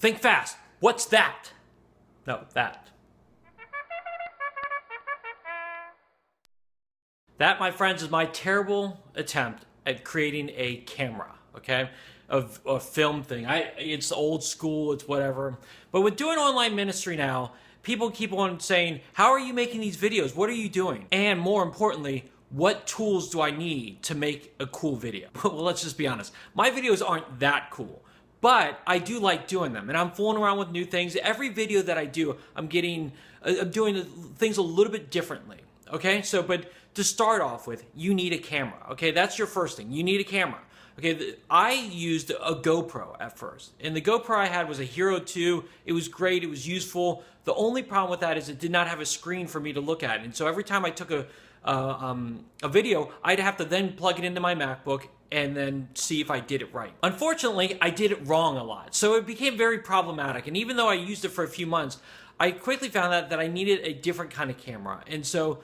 Think fast. What's that? No, that. That, my friends, is my terrible attempt at creating a camera, okay? Of a film thing. It's old school, it's whatever. But with doing online ministry now, people keep on saying, how are you making these videos? What are you doing? And more importantly, what tools do I need to make a cool video? Well, let's just be honest. My videos aren't that cool, but I do like doing them, and I'm fooling around with new things. Every video that I do, I'm doing things a little bit differently, okay? So, but to start off with, you need a camera, okay? That's your first thing. You need a camera. Okay, I used a GoPro at first, and the GoPro I had was a Hero 2. It was great, it was useful. The only problem with that is it did not have a screen for me to look at, and so every time I took a video, I'd have to then plug it into my MacBook and then see if I did it right. Unfortunately, I did it wrong a lot, so it became very problematic, and even though I used it for a few months, I quickly found out that I needed a different kind of camera, and so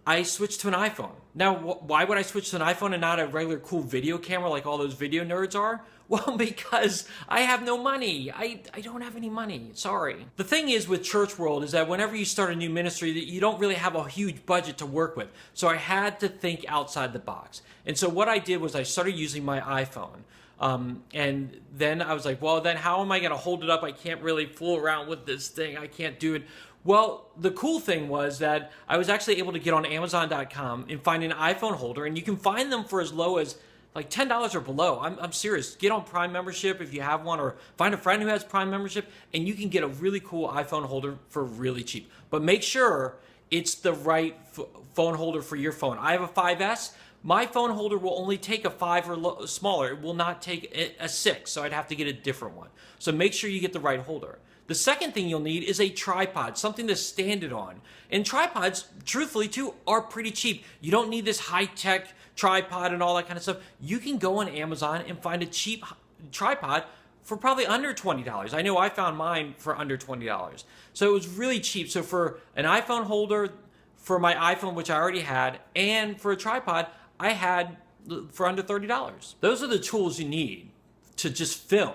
I switched to an iPhone. Now, why would I switch to an iPhone and not a regular cool video camera like all those video nerds are? Well, because I have no money. I don't have any money, sorry. The thing is with Church World is that whenever you start a new ministry, that you don't really have a huge budget to work with. So I had to think outside the box. And so what I did was I started using my iPhone. And then I was like, well, then how am I gonna hold it up? I can't really fool around with this thing. I can't do it. Well, the cool thing was that I was actually able to get on Amazon.com and find an iPhone holder, and you can find them for as low as like $10 or below. I'm serious. Get on Prime membership if you have one, or find a friend who has Prime membership, and you can get a really cool iPhone holder for really cheap. But make sure it's the right phone holder for your phone. I have a 5S. My phone holder will only take a 5 or smaller. It will not take a 6, so I'd have to get a different one. So make sure you get the right holder. The second thing you'll need is a tripod, something to stand it on. And tripods, truthfully too, are pretty cheap. You don't need this high-tech tripod and all that kind of stuff. You can go on Amazon and find a cheap tripod for probably under $20. I know I found mine for under $20. So it was really cheap. So for an iPhone holder, for my iPhone, which I already had, and for a tripod, I had for under $30. Those are the tools you need to just film.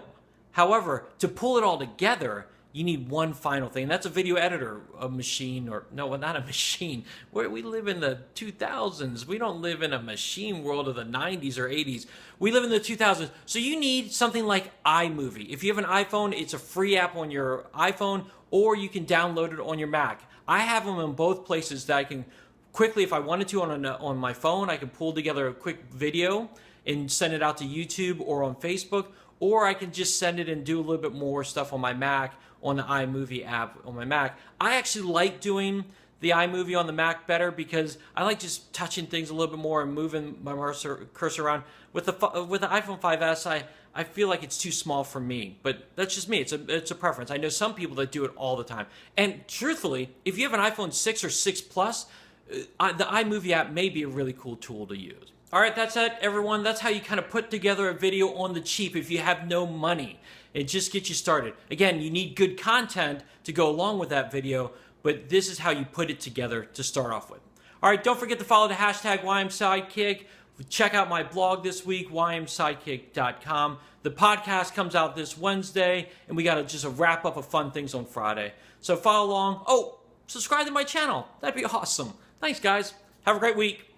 However, to pull it all together, you need one final thing. That's a video editor, a machine, or no, not a machine. We live in the 2000s. We don't live in a machine world of the 90s or 80s. We live in the 2000s. So you need something like iMovie. If you have an iPhone, it's a free app on your iPhone, or you can download it on your Mac. I have them in both places that I can quickly, if I wanted to on my phone, I can pull together a quick video and send it out to YouTube or on Facebook, or I can just send it and do a little bit more stuff on my Mac, on the iMovie app on my Mac. I actually like doing the iMovie on the Mac better because I like just touching things a little bit more and moving my cursor around. With the iPhone 5S, I feel like it's too small for me, but that's just me. It's a preference. I know some people that do it all the time. And truthfully, if you have an iPhone 6 or 6 Plus, the iMovie app may be a really cool tool to use. All right, that's it, everyone. That's how you kind of put together a video on the cheap if you have no money. It just gets you started. Again, you need good content to go along with that video, but this is how you put it together to start off with. All right, don't forget to follow the hashtag YMSidekick. Check out my blog this week, ymsidekick.com. The podcast comes out this Wednesday, and we got just a wrap up of fun things on Friday. So follow along. Oh, subscribe to my channel. That'd be awesome. Thanks, guys. Have a great week.